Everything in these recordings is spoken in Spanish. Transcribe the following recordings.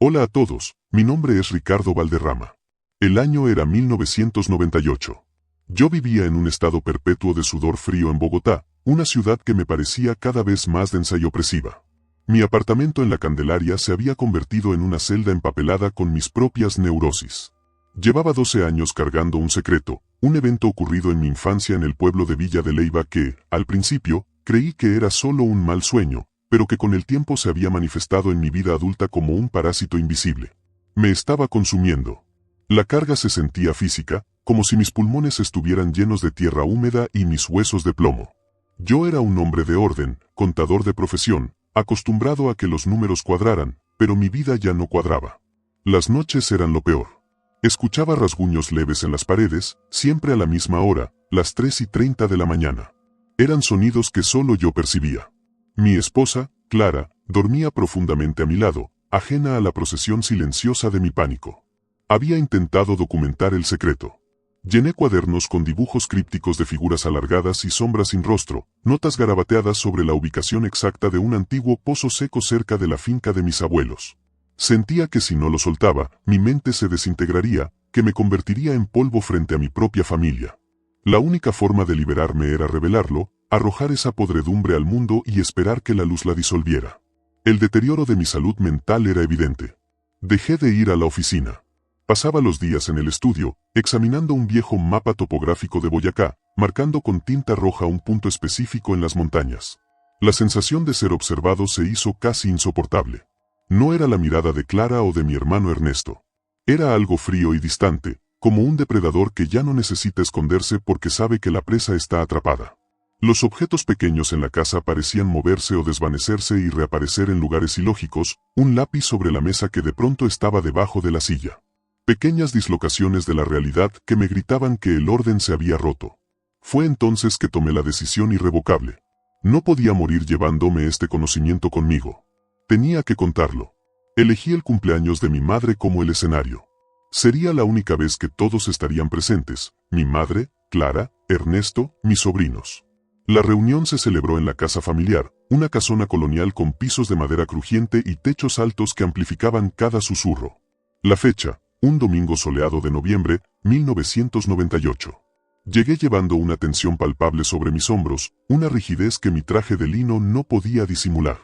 Hola a todos, mi nombre es Ricardo Valderrama. El año era 1998. Yo vivía en un estado perpetuo de sudor frío en Bogotá, una ciudad que me parecía cada vez más densa y opresiva. Mi apartamento en la Candelaria se había convertido en una celda empapelada con mis propias neurosis. Llevaba 12 años cargando un secreto, un evento ocurrido en mi infancia en el pueblo de Villa de Leyva que, al principio, creí que era solo un mal sueño, pero que con el tiempo se había manifestado en mi vida adulta como un parásito invisible. Me estaba consumiendo. La carga se sentía física, como si mis pulmones estuvieran llenos de tierra húmeda y mis huesos de plomo. Yo era un hombre de orden, contador de profesión, acostumbrado a que los números cuadraran, pero mi vida ya no cuadraba. Las noches eran lo peor. Escuchaba rasguños leves en las paredes, siempre a la misma hora, las 3:30 de la mañana. Eran sonidos que solo yo percibía. Mi esposa, Clara, dormía profundamente a mi lado, ajena a la procesión silenciosa de mi pánico. Había intentado documentar el secreto. Llené cuadernos con dibujos crípticos de figuras alargadas y sombras sin rostro, notas garabateadas sobre la ubicación exacta de un antiguo pozo seco cerca de la finca de mis abuelos. Sentía que si no lo soltaba, mi mente se desintegraría, que me convertiría en polvo frente a mi propia familia. La única forma de liberarme era revelarlo, arrojar esa podredumbre al mundo y esperar que la luz la disolviera. El deterioro de mi salud mental era evidente. Dejé de ir a la oficina. Pasaba los días en el estudio, examinando un viejo mapa topográfico de Boyacá, marcando con tinta roja un punto específico en las montañas. La sensación de ser observado se hizo casi insoportable. No era la mirada de Clara o de mi hermano Ernesto. Era algo frío y distante, como un depredador que ya no necesita esconderse porque sabe que la presa está atrapada. Los objetos pequeños en la casa parecían moverse o desvanecerse y reaparecer en lugares ilógicos, un lápiz sobre la mesa que de pronto estaba debajo de la silla. Pequeñas dislocaciones de la realidad que me gritaban que el orden se había roto. Fue entonces que tomé la decisión irrevocable. No podía morir llevándome este conocimiento conmigo. Tenía que contarlo. Elegí el cumpleaños de mi madre como el escenario. Sería la única vez que todos estarían presentes, mi madre, Clara, Ernesto, mis sobrinos. La reunión se celebró en la casa familiar, una casona colonial con pisos de madera crujiente y techos altos que amplificaban cada susurro. La fecha, un domingo soleado de noviembre, 1998. Llegué llevando una tensión palpable sobre mis hombros, una rigidez que mi traje de lino no podía disimular.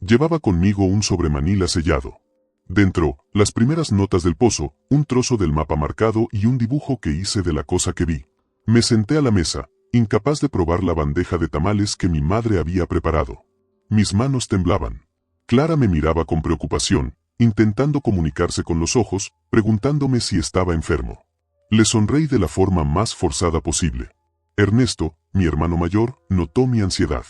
Llevaba conmigo un sobremanila sellado. Dentro, las primeras notas del pozo, un trozo del mapa marcado y un dibujo que hice de la cosa que vi. Me senté a la mesa, incapaz de probar la bandeja de tamales que mi madre había preparado. Mis manos temblaban. Clara me miraba con preocupación, intentando comunicarse con los ojos, preguntándome si estaba enfermo. Le sonreí de la forma más forzada posible. Ernesto, mi hermano mayor, notó mi ansiedad.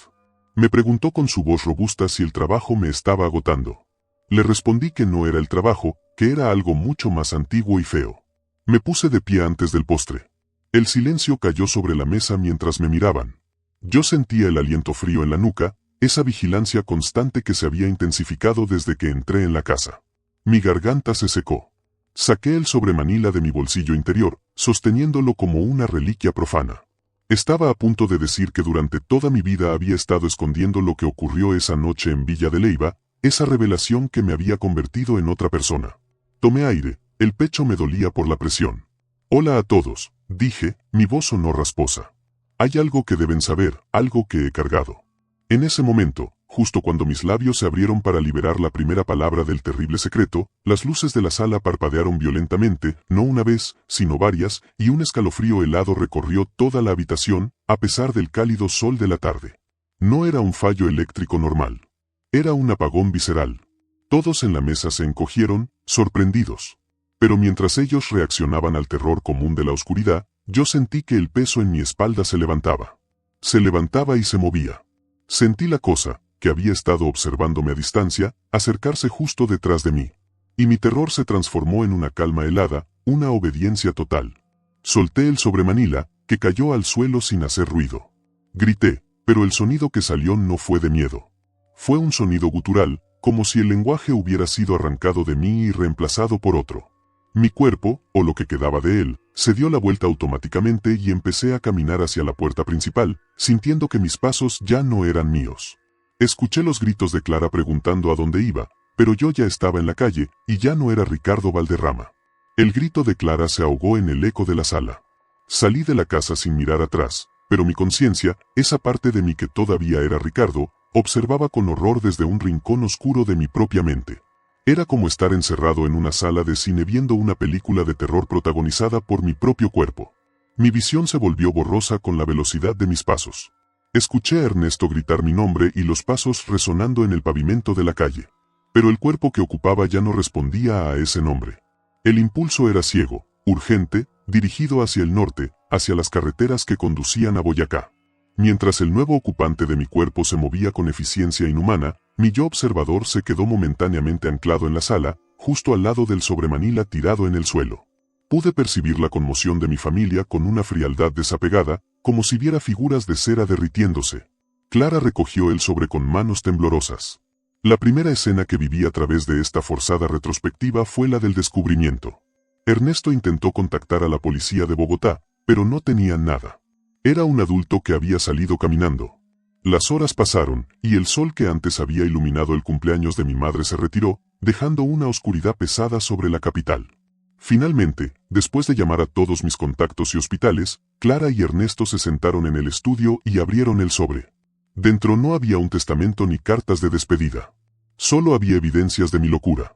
Me preguntó con su voz robusta si el trabajo me estaba agotando. Le respondí que no era el trabajo, que era algo mucho más antiguo y feo. Me puse de pie antes del postre. El silencio cayó sobre la mesa mientras me miraban. Yo sentía el aliento frío en la nuca, esa vigilancia constante que se había intensificado desde que entré en la casa. Mi garganta se secó. Saqué el sobremanila de mi bolsillo interior, sosteniéndolo como una reliquia profana. Estaba a punto de decir que durante toda mi vida había estado escondiendo lo que ocurrió esa noche en Villa de Leyva, esa revelación que me había convertido en otra persona. Tomé aire, el pecho me dolía por la presión. Hola a todos, dije, mi voz sonó rasposa. Hay algo que deben saber, algo que he cargado. En ese momento, justo cuando mis labios se abrieron para liberar la primera palabra del terrible secreto, las luces de la sala parpadearon violentamente, no una vez, sino varias, y un escalofrío helado recorrió toda la habitación, a pesar del cálido sol de la tarde. No era un fallo eléctrico normal. Era un apagón visceral. Todos en la mesa se encogieron, sorprendidos. Pero mientras ellos reaccionaban al terror común de la oscuridad, yo sentí que el peso en mi espalda se levantaba. Se levantaba y se movía. Sentí la cosa, que había estado observándome a distancia, acercarse justo detrás de mí. Y mi terror se transformó en una calma helada, una obediencia total. Solté el sobremanila, que cayó al suelo sin hacer ruido. Grité, pero el sonido que salió no fue de miedo. Fue un sonido gutural, como si el lenguaje hubiera sido arrancado de mí y reemplazado por otro. Mi cuerpo, o lo que quedaba de él, se dio la vuelta automáticamente y empecé a caminar hacia la puerta principal, sintiendo que mis pasos ya no eran míos. Escuché los gritos de Clara preguntando a dónde iba, pero yo ya estaba en la calle, y ya no era Ricardo Valderrama. El grito de Clara se ahogó en el eco de la sala. Salí de la casa sin mirar atrás, pero mi conciencia, esa parte de mí que todavía era Ricardo, observaba con horror desde un rincón oscuro de mi propia mente. Era como estar encerrado en una sala de cine viendo una película de terror protagonizada por mi propio cuerpo. Mi visión se volvió borrosa con la velocidad de mis pasos. Escuché a Ernesto gritar mi nombre y los pasos resonando en el pavimento de la calle. Pero el cuerpo que ocupaba ya no respondía a ese nombre. El impulso era ciego, urgente, dirigido hacia el norte, hacia las carreteras que conducían a Boyacá. Mientras el nuevo ocupante de mi cuerpo se movía con eficiencia inhumana, mi yo observador se quedó momentáneamente anclado en la sala, justo al lado del sobremanila tirado en el suelo. Pude percibir la conmoción de mi familia con una frialdad desapegada, como si viera figuras de cera derritiéndose. Clara recogió el sobre con manos temblorosas. La primera escena que viví a través de esta forzada retrospectiva fue la del descubrimiento. Ernesto intentó contactar a la policía de Bogotá, pero no tenía nada. Era un adulto que había salido caminando. Las horas pasaron, y el sol que antes había iluminado el cumpleaños de mi madre se retiró, dejando una oscuridad pesada sobre la capital. Finalmente, después de llamar a todos mis contactos y hospitales, Clara y Ernesto se sentaron en el estudio y abrieron el sobre. Dentro no había un testamento ni cartas de despedida. Solo había evidencias de mi locura.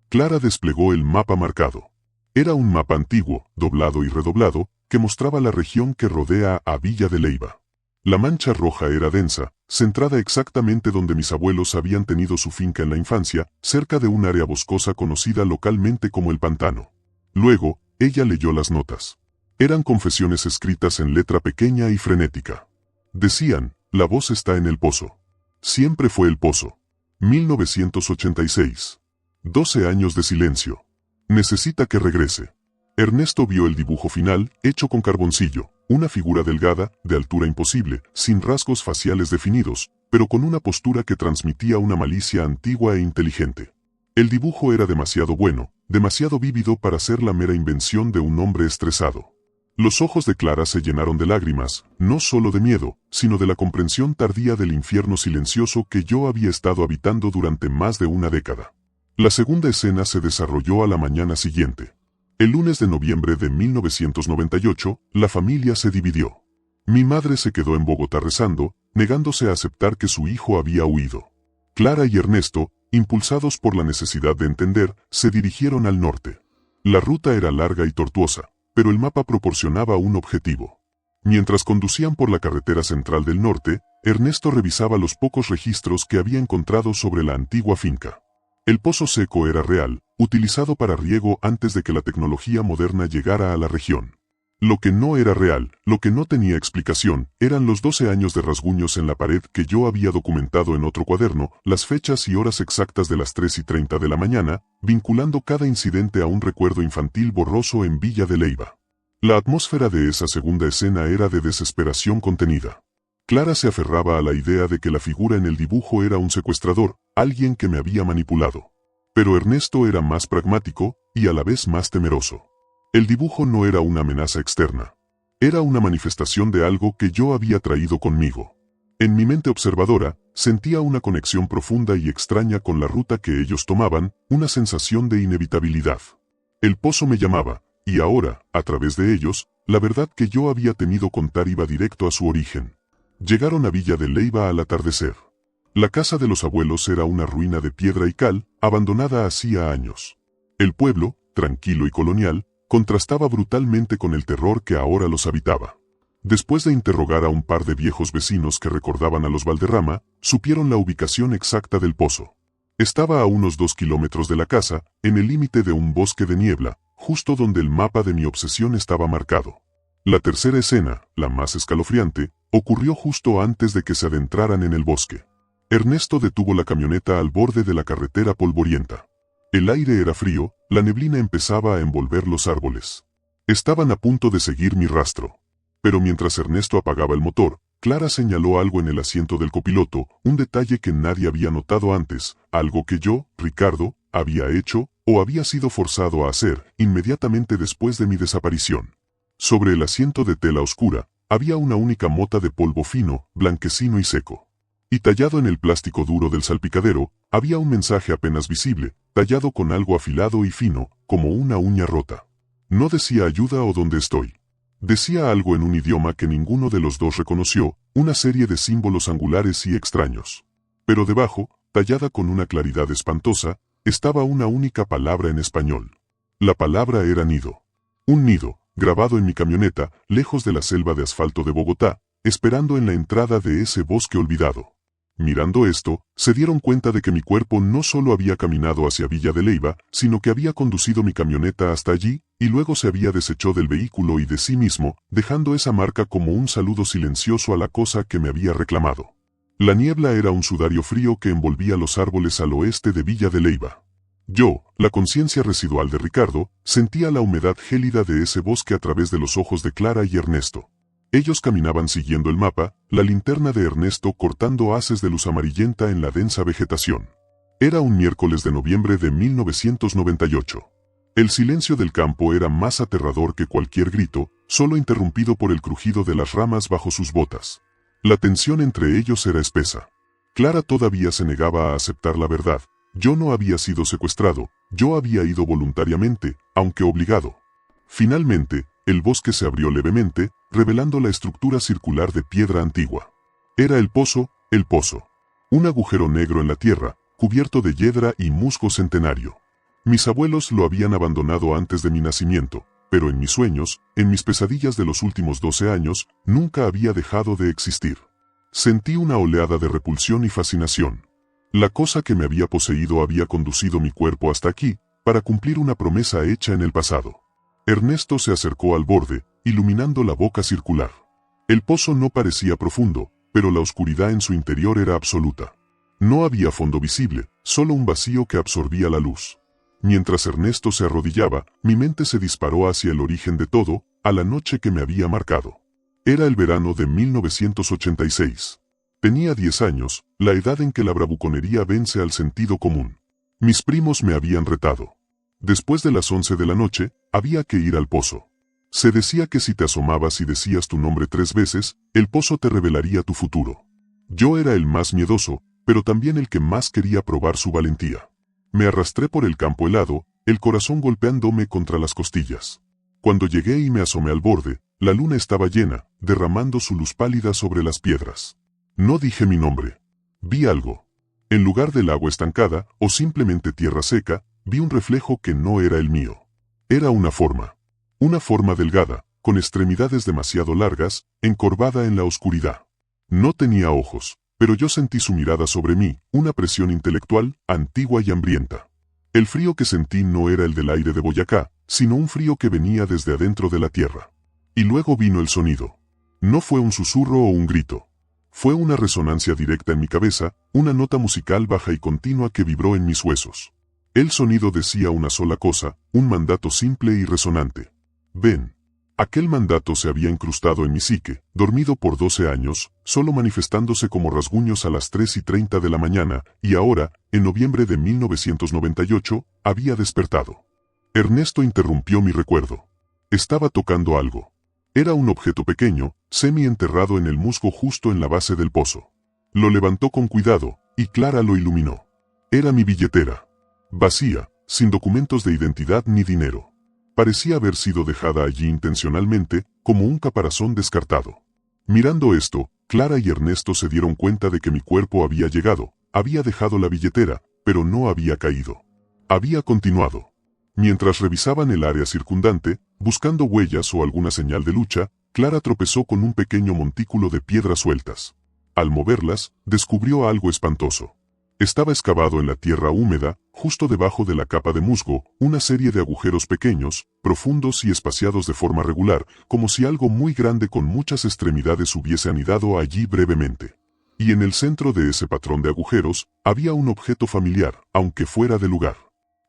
Clara desplegó el mapa marcado. Era un mapa antiguo, doblado y redoblado, que mostraba la región que rodea a Villa de Leyva. La mancha roja era densa, centrada exactamente donde mis abuelos habían tenido su finca en la infancia, cerca de un área boscosa conocida localmente como el Pantano. Luego, ella leyó las notas. Eran confesiones escritas en letra pequeña y frenética. Decían: la voz está en el pozo. Siempre fue el pozo. 1986. 12 años de silencio. Necesita que regrese. Ernesto vio el dibujo final, hecho con carboncillo, una figura delgada, de altura imposible, sin rasgos faciales definidos, pero con una postura que transmitía una malicia antigua e inteligente. El dibujo era demasiado bueno, demasiado vívido para ser la mera invención de un hombre estresado. Los ojos de Clara se llenaron de lágrimas, no solo de miedo, sino de la comprensión tardía del infierno silencioso que yo había estado habitando durante más de una década. La segunda escena se desarrolló a la mañana siguiente. El lunes de noviembre de 1998, la familia se dividió. Mi madre se quedó en Bogotá rezando, negándose a aceptar que su hijo había huido. Clara y Ernesto, impulsados por la necesidad de entender, se dirigieron al norte. La ruta era larga y tortuosa, pero el mapa proporcionaba un objetivo. Mientras conducían por la carretera central del norte, Ernesto revisaba los pocos registros que había encontrado sobre la antigua finca. El pozo seco era real, utilizado para riego antes de que la tecnología moderna llegara a la región. Lo que no era real, lo que no tenía explicación, eran los 12 años de rasguños en la pared que yo había documentado en otro cuaderno, las fechas y horas exactas de las 3:30 de la mañana, vinculando cada incidente a un recuerdo infantil borroso en Villa de Leyva. La atmósfera de esa segunda escena era de desesperación contenida. Clara se aferraba a la idea de que la figura en el dibujo era un secuestrador, alguien que me había manipulado. Pero Ernesto era más pragmático, y a la vez más temeroso. El dibujo no era una amenaza externa. Era una manifestación de algo que yo había traído conmigo. En mi mente observadora, sentía una conexión profunda y extraña con la ruta que ellos tomaban, una sensación de inevitabilidad. El pozo me llamaba, y ahora, a través de ellos, la verdad que yo había temido contar iba directo a su origen. Llegaron a Villa de Leyva al atardecer. La casa de los abuelos era una ruina de piedra y cal, abandonada hacía años. El pueblo, tranquilo y colonial, contrastaba brutalmente con el terror que ahora los habitaba. Después de interrogar a un par de viejos vecinos que recordaban a los Valderrama, supieron la ubicación exacta del pozo. Estaba a unos 2 kilómetros de la casa, en el límite de un bosque de niebla, justo donde el mapa de mi obsesión estaba marcado. La tercera escena, la más escalofriante, ocurrió justo antes de que se adentraran en el bosque. Ernesto detuvo la camioneta al borde de la carretera polvorienta. El aire era frío, la neblina empezaba a envolver los árboles. Estaban a punto de seguir mi rastro. Pero mientras Ernesto apagaba el motor, Clara señaló algo en el asiento del copiloto, un detalle que nadie había notado antes, algo que yo, Ricardo, había hecho, o había sido forzado a hacer, inmediatamente después de mi desaparición. Sobre el asiento de tela oscura, había una única mota de polvo fino, blanquecino y seco. Y tallado en el plástico duro del salpicadero, Había un mensaje apenas visible, tallado con algo afilado y fino, como una uña rota. No decía ayuda o dónde estoy. Decía algo en un idioma que ninguno de los dos reconoció, una serie de símbolos angulares y extraños. Pero debajo, tallada con una claridad espantosa, estaba una única palabra en español. La palabra era nido. Un nido, grabado en mi camioneta, lejos de la selva de asfalto de Bogotá, esperando en la entrada de ese bosque olvidado. Mirando esto, se dieron cuenta de que mi cuerpo no solo había caminado hacia Villa de Leyva, sino que había conducido mi camioneta hasta allí, y luego se había deshecho del vehículo y de sí mismo, dejando esa marca como un saludo silencioso a la cosa que me había reclamado. La niebla era un sudario frío que envolvía los árboles al oeste de Villa de Leyva. Yo, la conciencia residual de Ricardo, sentía la humedad gélida de ese bosque a través de los ojos de Clara y Ernesto. Ellos caminaban siguiendo el mapa, la linterna de Ernesto cortando haces de luz amarillenta en la densa vegetación. Era un miércoles de noviembre de 1998. El silencio del campo era más aterrador que cualquier grito, solo interrumpido por el crujido de las ramas bajo sus botas. La tensión entre ellos era espesa. Clara todavía se negaba a aceptar la verdad. Yo no había sido secuestrado, yo había ido voluntariamente, aunque obligado. Finalmente, el bosque se abrió levemente, revelando la estructura circular de piedra antigua. Era el pozo. Un agujero negro en la tierra, cubierto de hiedra y musgo centenario. Mis abuelos lo habían abandonado antes de mi nacimiento, pero en mis sueños, en mis pesadillas de los últimos 12 años, nunca había dejado de existir. Sentí una oleada de repulsión y fascinación. La cosa que me había poseído había conducido mi cuerpo hasta aquí, para cumplir una promesa hecha en el pasado. Ernesto se acercó al borde, iluminando la boca circular. El pozo no parecía profundo, pero la oscuridad en su interior era absoluta. No había fondo visible, solo un vacío que absorbía la luz. Mientras Ernesto se arrodillaba, mi mente se disparó hacia el origen de todo, a la noche que me había marcado. Era el verano de 1986. Tenía 10 años, la edad en que la bravuconería vence al sentido común. Mis primos me habían retado. Después de las 11 de la noche, había que ir al pozo. Se decía que si te asomabas y decías tu nombre 3 veces, el pozo te revelaría tu futuro. Yo era el más miedoso, pero también el que más quería probar su valentía. Me arrastré por el campo helado, el corazón golpeándome contra las costillas. Cuando llegué y me asomé al borde, la luna estaba llena, derramando su luz pálida sobre las piedras. No dije mi nombre. Vi algo. En lugar del agua estancada, o simplemente tierra seca, vi un reflejo que no era el mío. Era una forma. Una forma delgada, con extremidades demasiado largas, encorvada en la oscuridad. No tenía ojos, pero yo sentí su mirada sobre mí, una presión intelectual, antigua y hambrienta. El frío que sentí no era el del aire de Boyacá, sino un frío que venía desde adentro de la tierra. Y luego vino el sonido. No fue un susurro o un grito. Fue una resonancia directa en mi cabeza, una nota musical baja y continua que vibró en mis huesos. El sonido decía una sola cosa, un mandato simple y resonante. Ven. Aquel mandato se había incrustado en mi psique, dormido por 12 años, solo manifestándose como rasguños a las 3:30 de la mañana, y ahora, en noviembre de 1998, había despertado. Ernesto interrumpió mi recuerdo. Estaba tocando algo. Era un objeto pequeño, semi-enterrado en el musgo justo en la base del pozo. Lo levantó con cuidado, y Clara lo iluminó. Era mi billetera. Vacía, sin documentos de identidad ni dinero. Parecía haber sido dejada allí intencionalmente, como un caparazón descartado. Mirando esto, Clara y Ernesto se dieron cuenta de que mi cuerpo había llegado, había dejado la billetera, pero no había caído. Había continuado. Mientras revisaban el área circundante, buscando huellas o alguna señal de lucha, Clara tropezó con un pequeño montículo de piedras sueltas. Al moverlas, descubrió algo espantoso. Estaba excavado en la tierra húmeda, justo debajo de la capa de musgo, una serie de agujeros pequeños, profundos y espaciados de forma regular, como si algo muy grande con muchas extremidades hubiese anidado allí brevemente. Y en el centro de ese patrón de agujeros, había un objeto familiar, aunque fuera de lugar.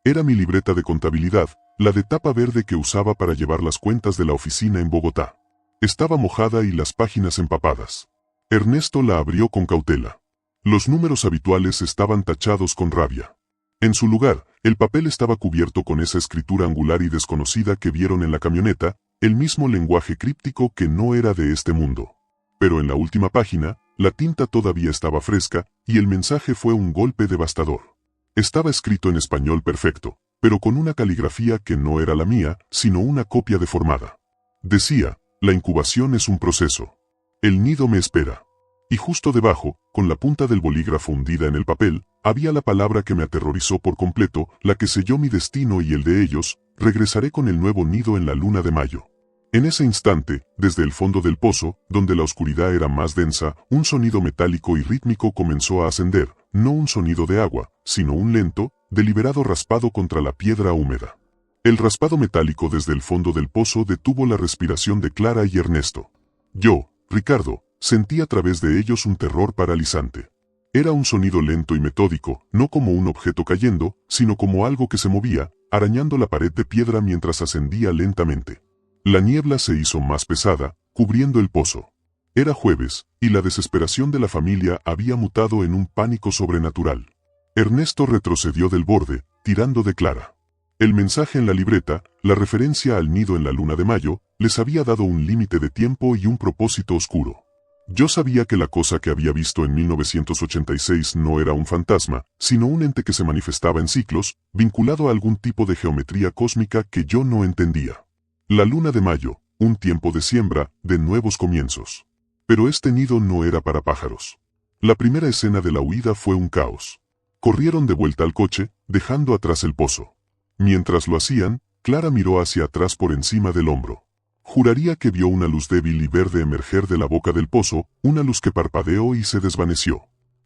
Era mi libreta de contabilidad, la de tapa verde que usaba para llevar las cuentas de la oficina en Bogotá. Estaba mojada y las páginas empapadas. Ernesto la abrió con cautela. Los números habituales estaban tachados con rabia. En su lugar, el papel estaba cubierto con esa escritura angular y desconocida que vieron en la camioneta, el mismo lenguaje críptico que no era de este mundo. Pero en la última página, la tinta todavía estaba fresca, y el mensaje fue un golpe devastador. Estaba escrito en español perfecto, pero con una caligrafía que no era la mía, sino una copia deformada. Decía, la incubación es un proceso. El nido me espera. Y justo debajo, con la punta del bolígrafo hundida en el papel, había la palabra que me aterrorizó por completo, la que selló mi destino y el de ellos: regresaré con el nuevo nido en la luna de mayo. En ese instante, desde el fondo del pozo, donde la oscuridad era más densa, un sonido metálico y rítmico comenzó a ascender, no un sonido de agua, sino un lento, deliberado raspado contra la piedra húmeda. El raspado metálico desde el fondo del pozo detuvo la respiración de Clara y Ernesto. Yo, Ricardo, sentí a través de ellos un terror paralizante. Era un sonido lento y metódico, no como un objeto cayendo, sino como algo que se movía, arañando la pared de piedra mientras ascendía lentamente. La niebla se hizo más pesada, cubriendo el pozo. Era jueves, y la desesperación de la familia había mutado en un pánico sobrenatural. Ernesto retrocedió del borde, tirando de Clara. El mensaje en la libreta, la referencia al nido en la luna de mayo, les había dado un límite de tiempo y un propósito oscuro. Yo sabía que la cosa que había visto en 1986 no era un fantasma, sino un ente que se manifestaba en ciclos, vinculado a algún tipo de geometría cósmica que yo no entendía. La luna de mayo, un tiempo de siembra, de nuevos comienzos. Pero este nido no era para pájaros. La primera escena de la huida fue un caos. Corrieron de vuelta al coche, dejando atrás el pozo. Mientras lo hacían, Clara miró hacia atrás por encima del hombro. Juraría que vio una luz débil y verde emerger de la boca del pozo, una luz que parpadeó y se desvaneció.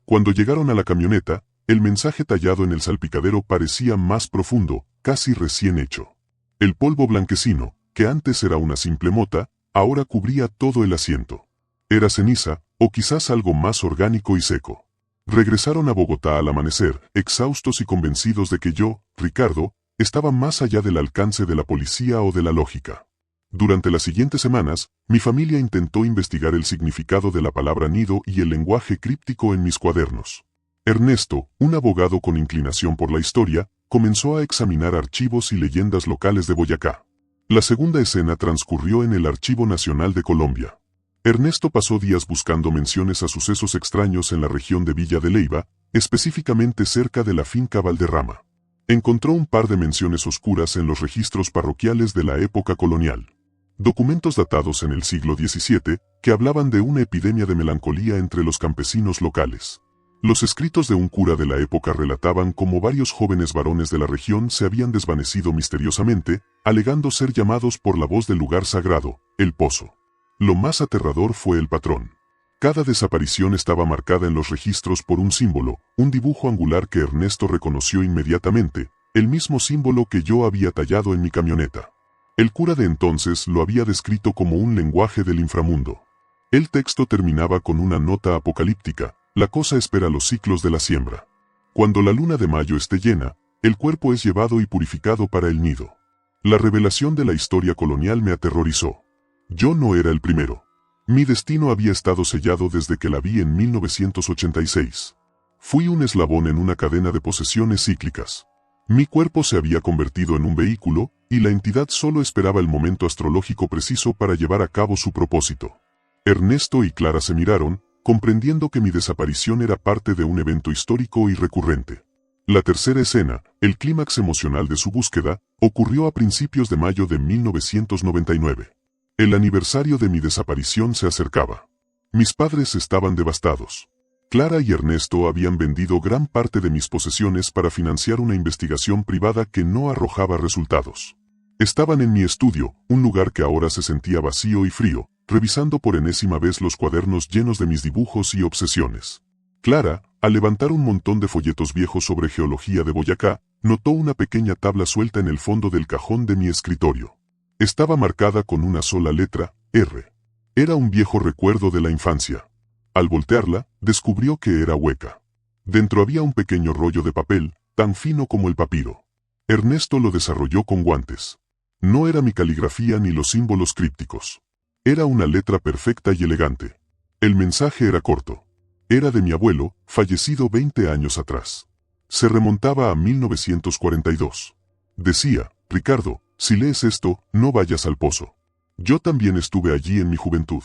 Cuando llegaron a la camioneta, el mensaje tallado en el salpicadero parecía más profundo, casi recién hecho. El polvo blanquecino, que antes era una simple mota, ahora cubría todo el asiento. Era ceniza, o quizás algo más orgánico y seco. Regresaron a Bogotá al amanecer, exhaustos y convencidos de que yo, Ricardo, estaba más allá del alcance de la policía o de la lógica. Durante las siguientes semanas, mi familia intentó investigar el significado de la palabra nido y el lenguaje críptico en mis cuadernos. Ernesto, un abogado con inclinación por la historia, comenzó a examinar archivos y leyendas locales de Boyacá. La segunda escena transcurrió en el Archivo Nacional de Colombia. Ernesto pasó días buscando menciones a sucesos extraños en la región de Villa de Leyva, específicamente cerca de la finca Valderrama. Encontró un par de menciones oscuras en los registros parroquiales de la época colonial. Documentos datados en el siglo XVII, que hablaban de una epidemia de melancolía entre los campesinos locales. Los escritos de un cura de la época relataban cómo varios jóvenes varones de la región se habían desvanecido misteriosamente, alegando ser llamados por la voz del lugar sagrado, el pozo. Lo más aterrador fue el patrón. Cada desaparición estaba marcada en los registros por un símbolo, un dibujo angular que Ernesto reconoció inmediatamente, el mismo símbolo que yo había tallado en mi camioneta. El cura de entonces lo había descrito como un lenguaje del inframundo. El texto terminaba con una nota apocalíptica: la cosa espera los ciclos de la siembra. Cuando la luna de mayo esté llena, el cuerpo es llevado y purificado para el nido. La revelación de la historia colonial me aterrorizó. Yo no era el primero. Mi destino había estado sellado desde que la vi en 1986. Fui un eslabón en una cadena de posesiones cíclicas. Mi cuerpo se había convertido en un vehículo, y la entidad solo esperaba el momento astrológico preciso para llevar a cabo su propósito. Ernesto y Clara se miraron, comprendiendo que mi desaparición era parte de un evento histórico y recurrente. La tercera escena, el clímax emocional de su búsqueda, ocurrió a principios de mayo de 1999. El aniversario de mi desaparición se acercaba. Mis padres estaban devastados. Clara y Ernesto habían vendido gran parte de mis posesiones para financiar una investigación privada que no arrojaba resultados. Estaban en mi estudio, un lugar que ahora se sentía vacío y frío, revisando por enésima vez los cuadernos llenos de mis dibujos y obsesiones. Clara, al levantar un montón de folletos viejos sobre geología de Boyacá, notó una pequeña tabla suelta en el fondo del cajón de mi escritorio. Estaba marcada con una sola letra, R. Era un viejo recuerdo de la infancia. Al voltearla, descubrió que era hueca. Dentro había un pequeño rollo de papel, tan fino como el papiro. Ernesto lo desarrolló con guantes. No era mi caligrafía ni los símbolos crípticos. Era una letra perfecta y elegante. El mensaje era corto. Era de mi abuelo, fallecido 20 años atrás. Se remontaba a 1942. Decía: Ricardo, si lees esto, no vayas al pozo. Yo también estuve allí en mi juventud.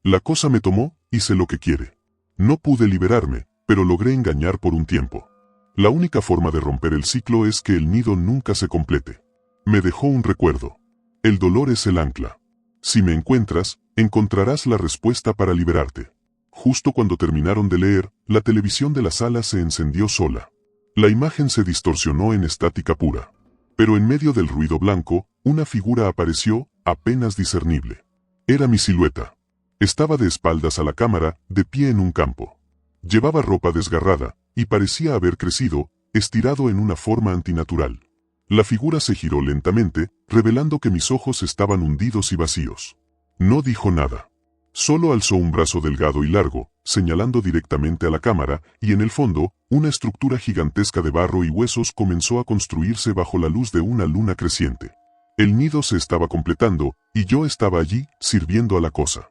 La cosa me tomó, y sé lo que quiere. No pude liberarme, pero logré engañar por un tiempo. La única forma de romper el ciclo es que el nido nunca se complete. Me dejó un recuerdo. El dolor es el ancla. Si me encuentras, encontrarás la respuesta para liberarte. Justo cuando terminaron de leer, la televisión de la sala se encendió sola. La imagen se distorsionó en estática pura. Pero en medio del ruido blanco, una figura apareció, apenas discernible. Era mi silueta. Estaba de espaldas a la cámara, de pie en un campo. Llevaba ropa desgarrada, y parecía haber crecido, estirado en una forma antinatural. La figura se giró lentamente, revelando que mis ojos estaban hundidos y vacíos. No dijo nada. Solo alzó un brazo delgado y largo, señalando directamente a la cámara, y en el fondo, una estructura gigantesca de barro y huesos comenzó a construirse bajo la luz de una luna creciente. El nido se estaba completando, y yo estaba allí, sirviendo a la cosa.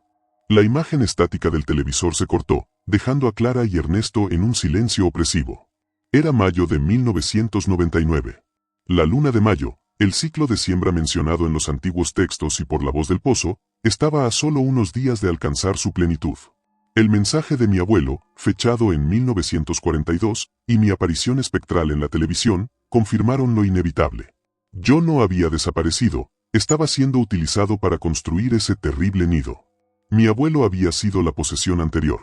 La imagen estática del televisor se cortó, dejando a Clara y Ernesto en un silencio opresivo. Era mayo de 1999. La luna de mayo, el ciclo de siembra mencionado en los antiguos textos y por la voz del pozo, estaba a solo unos días de alcanzar su plenitud. El mensaje de mi abuelo, fechado en 1942, y mi aparición espectral en la televisión, confirmaron lo inevitable. Yo no había desaparecido, estaba siendo utilizado para construir ese terrible nido. Mi abuelo había sido la posesión anterior.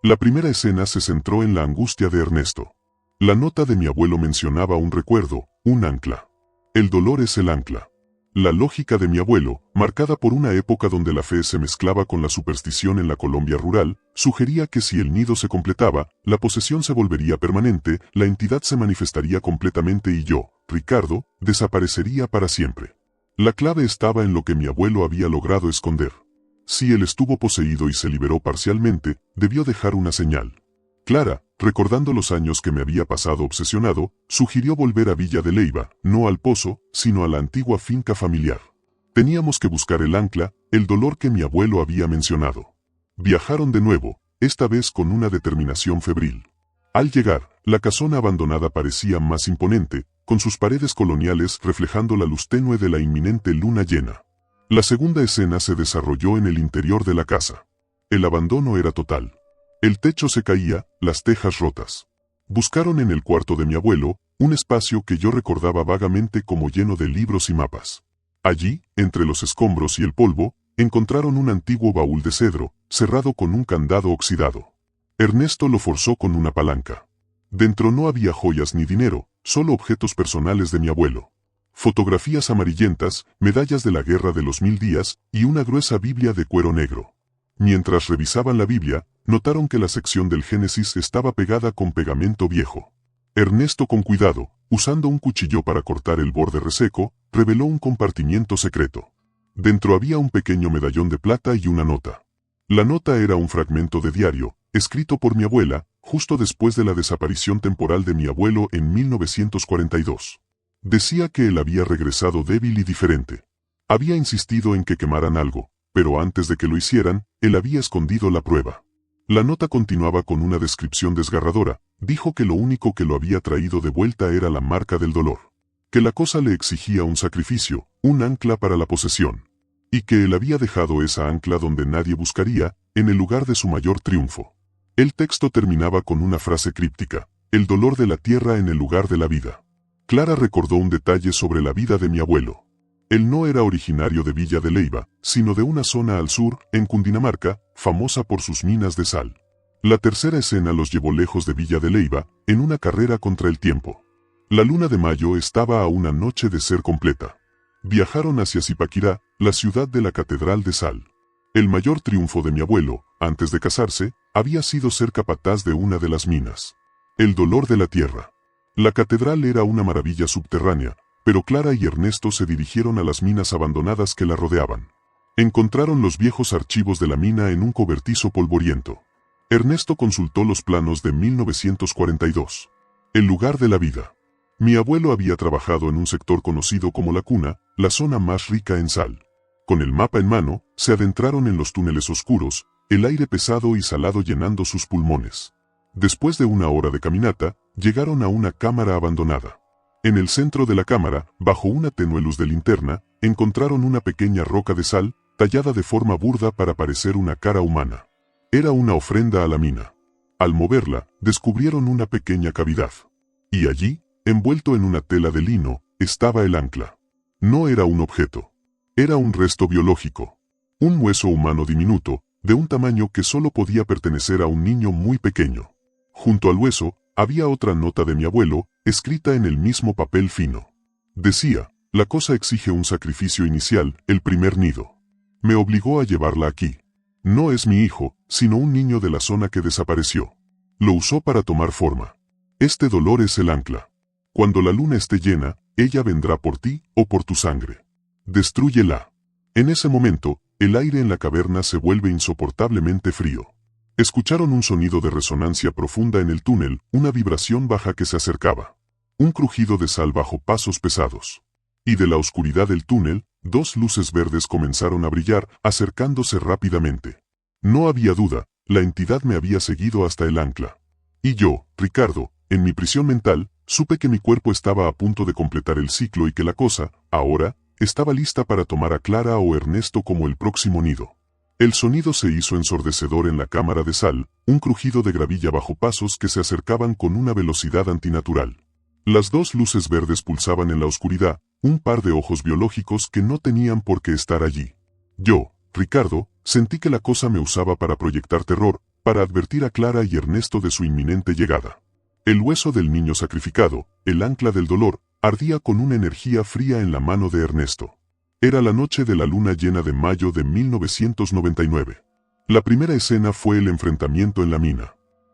La primera escena se centró en la angustia de Ernesto. La nota de mi abuelo mencionaba un recuerdo, un ancla. El dolor es el ancla. La lógica de mi abuelo, marcada por una época donde la fe se mezclaba con la superstición en la Colombia rural, sugería que si el nido se completaba, la posesión se volvería permanente, la entidad se manifestaría completamente y yo, Ricardo, desaparecería para siempre. La clave estaba en lo que mi abuelo había logrado esconder. Si él estuvo poseído y se liberó parcialmente, debió dejar una señal. Clara, recordando los años que me había pasado obsesionado, sugirió volver a Villa de Leyva, no al pozo, sino a la antigua finca familiar. Teníamos que buscar el ancla, el dolor que mi abuelo había mencionado. Viajaron de nuevo, esta vez con una determinación febril. Al llegar, la casona abandonada parecía más imponente, con sus paredes coloniales reflejando la luz tenue de la inminente luna llena. La segunda escena se desarrolló en el interior de la casa. El abandono era total. El techo se caía, las tejas rotas. Buscaron en el cuarto de mi abuelo, un espacio que yo recordaba vagamente como lleno de libros y mapas. Allí, entre los escombros y el polvo, encontraron un antiguo baúl de cedro, cerrado con un candado oxidado. Ernesto lo forzó con una palanca. Dentro no había joyas ni dinero, solo objetos personales de mi abuelo. Fotografías amarillentas, medallas de la Guerra de los 1000 días, y una gruesa Biblia de cuero negro. Mientras revisaban la Biblia, notaron que la sección del Génesis estaba pegada con pegamento viejo. Ernesto, con cuidado, usando un cuchillo para cortar el borde reseco, reveló un compartimiento secreto. Dentro había un pequeño medallón de plata y una nota. La nota era un fragmento de diario, escrito por mi abuela, justo después de la desaparición temporal de mi abuelo en 1942. Decía que él había regresado débil y diferente. Había insistido en que quemaran algo, pero antes de que lo hicieran, él había escondido la prueba. La nota continuaba con una descripción desgarradora. Dijo que lo único que lo había traído de vuelta era la marca del dolor. Que la cosa le exigía un sacrificio, un ancla para la posesión. Y que él había dejado esa ancla donde nadie buscaría, en el lugar de su mayor triunfo. El texto terminaba con una frase críptica: el dolor de la tierra en el lugar de la vida. Clara recordó un detalle sobre la vida de mi abuelo. Él no era originario de Villa de Leyva, sino de una zona al sur, en Cundinamarca, famosa por sus minas de sal. La tercera escena los llevó lejos de Villa de Leyva, en una carrera contra el tiempo. La luna de mayo estaba a una noche de ser completa. Viajaron hacia Zipaquirá, la ciudad de la Catedral de Sal. El mayor triunfo de mi abuelo, antes de casarse, había sido ser capataz de una de las minas. El dolor de la tierra. La catedral era una maravilla subterránea, pero Clara y Ernesto se dirigieron a las minas abandonadas que la rodeaban. Encontraron los viejos archivos de la mina en un cobertizo polvoriento. Ernesto consultó los planos de 1942. El lugar de la vida. Mi abuelo había trabajado en un sector conocido como La Cuna, la zona más rica en sal. Con el mapa en mano, se adentraron en los túneles oscuros, el aire pesado y salado llenando sus pulmones. Después de una hora de caminata, llegaron a una cámara abandonada. En el centro de la cámara, bajo una tenue luz de linterna, encontraron una pequeña roca de sal, tallada de forma burda para parecer una cara humana. Era una ofrenda a la mina. Al moverla, descubrieron una pequeña cavidad. Y allí, envuelto en una tela de lino, estaba el ancla. No era un objeto. Era un resto biológico. Un hueso humano diminuto, de un tamaño que solo podía pertenecer a un niño muy pequeño. Junto al hueso, había otra nota de mi abuelo, escrita en el mismo papel fino. Decía, la cosa exige un sacrificio inicial, el primer nido. Me obligó a llevarla aquí. No es mi hijo, sino un niño de la zona que desapareció. Lo usó para tomar forma. Este dolor es el ancla. Cuando la luna esté llena, ella vendrá por ti o por tu sangre. Destrúyela. En ese momento, el aire en la caverna se vuelve insoportablemente frío. Escucharon un sonido de resonancia profunda en el túnel, una vibración baja que se acercaba. Un crujido de sal bajo pasos pesados. Y de la oscuridad del túnel, dos luces verdes comenzaron a brillar, acercándose rápidamente. No había duda, la entidad me había seguido hasta el ancla. Y yo, Ricardo, en mi prisión mental, supe que mi cuerpo estaba a punto de completar el ciclo y que la cosa, ahora, estaba lista para tomar a Clara o Ernesto como el próximo nido. El sonido se hizo ensordecedor en la cámara de sal, un crujido de gravilla bajo pasos que se acercaban con una velocidad antinatural. Las dos luces verdes pulsaban en la oscuridad, un par de ojos biológicos que no tenían por qué estar allí. Yo, Ricardo, sentí que la cosa me usaba para proyectar terror, para advertir a Clara y Ernesto de su inminente llegada. El hueso del niño sacrificado, el ancla del dolor, ardía con una energía fría en la mano de Ernesto. Era la noche de la luna llena de mayo de 1999. La primera escena fue el enfrentamiento en la mina.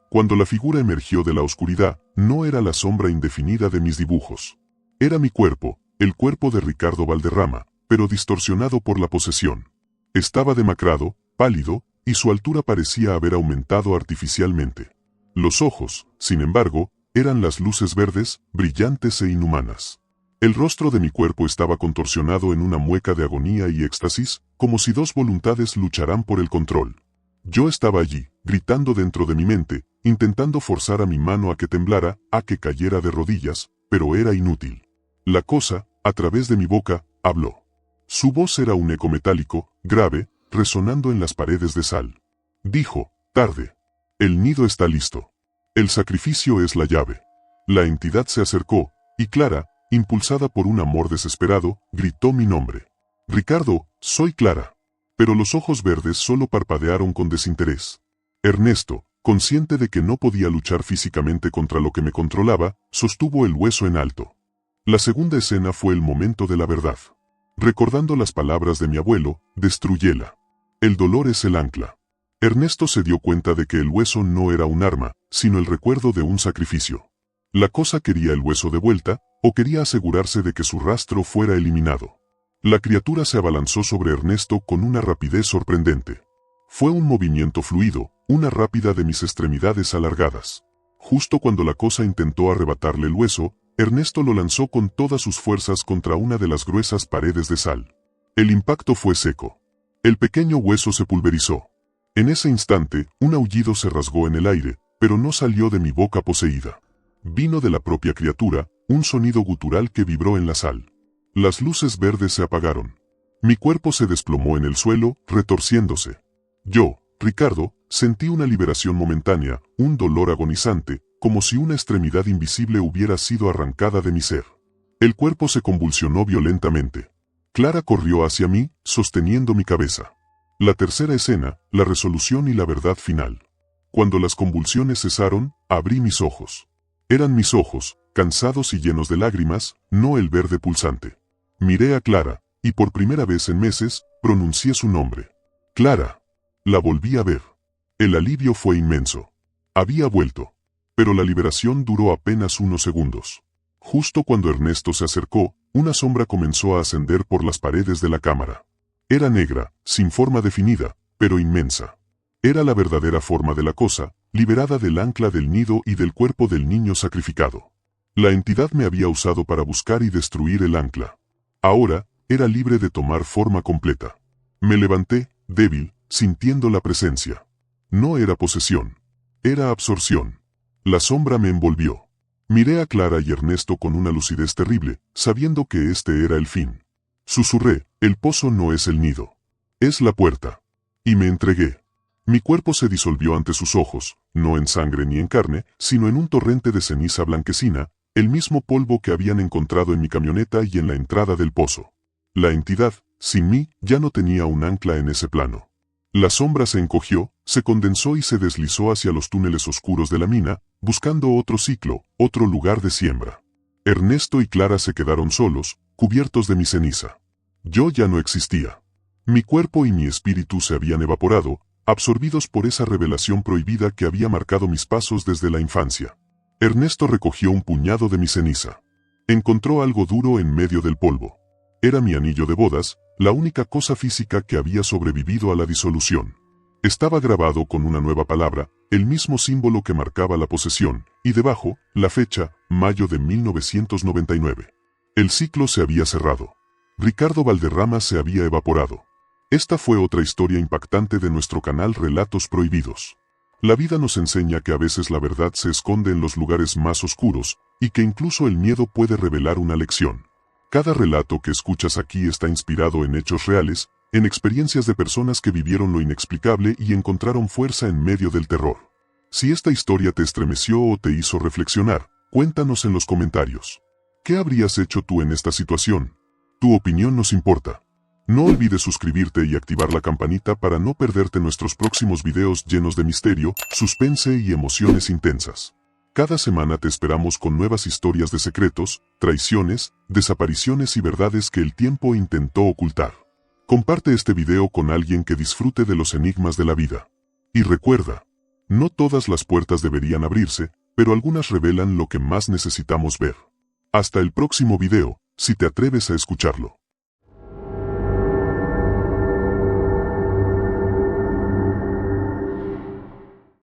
Cuando la figura emergió de la oscuridad, no era la sombra indefinida de mis dibujos. Era mi cuerpo, el cuerpo de Ricardo Valderrama, pero distorsionado por la posesión. Estaba demacrado, pálido, y su altura parecía haber aumentado artificialmente. Los ojos, sin embargo, eran las luces verdes, brillantes e inhumanas. El rostro de mi cuerpo estaba contorsionado en una mueca de agonía y éxtasis, como si dos voluntades lucharan por el control. Yo estaba allí, gritando dentro de mi mente, intentando forzar a mi mano a que temblara, a que cayera de rodillas, pero era inútil. La cosa, a través de mi boca, habló. Su voz era un eco metálico, grave, resonando en las paredes de sal. Dijo, tarde. El nido está listo. El sacrificio es la llave. La entidad se acercó, y Clara, impulsada por un amor desesperado, gritó mi nombre. Ricardo, soy Clara. Pero los ojos verdes solo parpadearon con desinterés. Ernesto, consciente de que no podía luchar físicamente contra lo que me controlaba, sostuvo el hueso en alto. La segunda escena fue el momento de la verdad. Recordando las palabras de mi abuelo, destrúyela. El dolor es el ancla. Ernesto se dio cuenta de que el hueso no era un arma, sino el recuerdo de un sacrificio. La cosa quería el hueso de vuelta, o quería asegurarse de que su rastro fuera eliminado. La criatura se abalanzó sobre Ernesto con una rapidez sorprendente. Fue un movimiento fluido, una rápida de mis extremidades alargadas. Justo cuando la cosa intentó arrebatarle el hueso, Ernesto lo lanzó con todas sus fuerzas contra una de las gruesas paredes de sal. El impacto fue seco. El pequeño hueso se pulverizó. En ese instante, un aullido se rasgó en el aire, pero no salió de mi boca poseída. Vino de la propia criatura, un sonido gutural que vibró en la sal. Las luces verdes se apagaron. Mi cuerpo se desplomó en el suelo, retorciéndose. Yo, Ricardo, sentí una liberación momentánea, un dolor agonizante, como si una extremidad invisible hubiera sido arrancada de mi ser. El cuerpo se convulsionó violentamente. Clara corrió hacia mí, sosteniendo mi cabeza. La tercera escena, la resolución y la verdad final. Cuando las convulsiones cesaron, abrí mis ojos. Eran mis ojos, cansados y llenos de lágrimas, no el verde pulsante. Miré a Clara, y por primera vez en meses, pronuncié su nombre. Clara. La volví a ver. El alivio fue inmenso. Había vuelto. Pero la liberación duró apenas unos segundos. Justo cuando Ernesto se acercó, una sombra comenzó a ascender por las paredes de la cámara. Era negra, sin forma definida, pero inmensa. Era la verdadera forma de la cosa, liberada del ancla del nido y del cuerpo del niño sacrificado. La entidad me había usado para buscar y destruir el ancla. Ahora, era libre de tomar forma completa. Me levanté, débil, sintiendo la presencia. No era posesión. Era absorción. La sombra me envolvió. Miré a Clara y Ernesto con una lucidez terrible, sabiendo que este era el fin. Susurré, el pozo no es el nido. Es la puerta. Y me entregué. Mi cuerpo se disolvió ante sus ojos, no en sangre ni en carne, sino en un torrente de ceniza blanquecina, el mismo polvo que habían encontrado en mi camioneta y en la entrada del pozo. La entidad, sin mí, ya no tenía un ancla en ese plano. La sombra se encogió, se condensó y se deslizó hacia los túneles oscuros de la mina, buscando otro ciclo, otro lugar de siembra. Ernesto y Clara se quedaron solos, cubiertos de mi ceniza. Yo ya no existía. Mi cuerpo y mi espíritu se habían evaporado, absorbidos por esa revelación prohibida que había marcado mis pasos desde la infancia. Ernesto recogió un puñado de mi ceniza. Encontró algo duro en medio del polvo. Era mi anillo de bodas, la única cosa física que había sobrevivido a la disolución. Estaba grabado con una nueva palabra, el mismo símbolo que marcaba la posesión, y debajo, la fecha, mayo de 1999. El ciclo se había cerrado. Ricardo Valderrama se había evaporado. Esta fue otra historia impactante de nuestro canal Relatos Prohibidos. La vida nos enseña que a veces la verdad se esconde en los lugares más oscuros, y que incluso el miedo puede revelar una lección. Cada relato que escuchas aquí está inspirado en hechos reales, en experiencias de personas que vivieron lo inexplicable y encontraron fuerza en medio del terror. Si esta historia te estremeció o te hizo reflexionar, cuéntanos en los comentarios. ¿Qué habrías hecho tú en esta situación? Tu opinión nos importa. No olvides suscribirte y activar la campanita para no perderte nuestros próximos videos llenos de misterio, suspense y emociones intensas. Cada semana te esperamos con nuevas historias de secretos, traiciones, desapariciones y verdades que el tiempo intentó ocultar. Comparte este video con alguien que disfrute de los enigmas de la vida. Y recuerda, no todas las puertas deberían abrirse, pero algunas revelan lo que más necesitamos ver. Hasta el próximo video, si te atreves a escucharlo.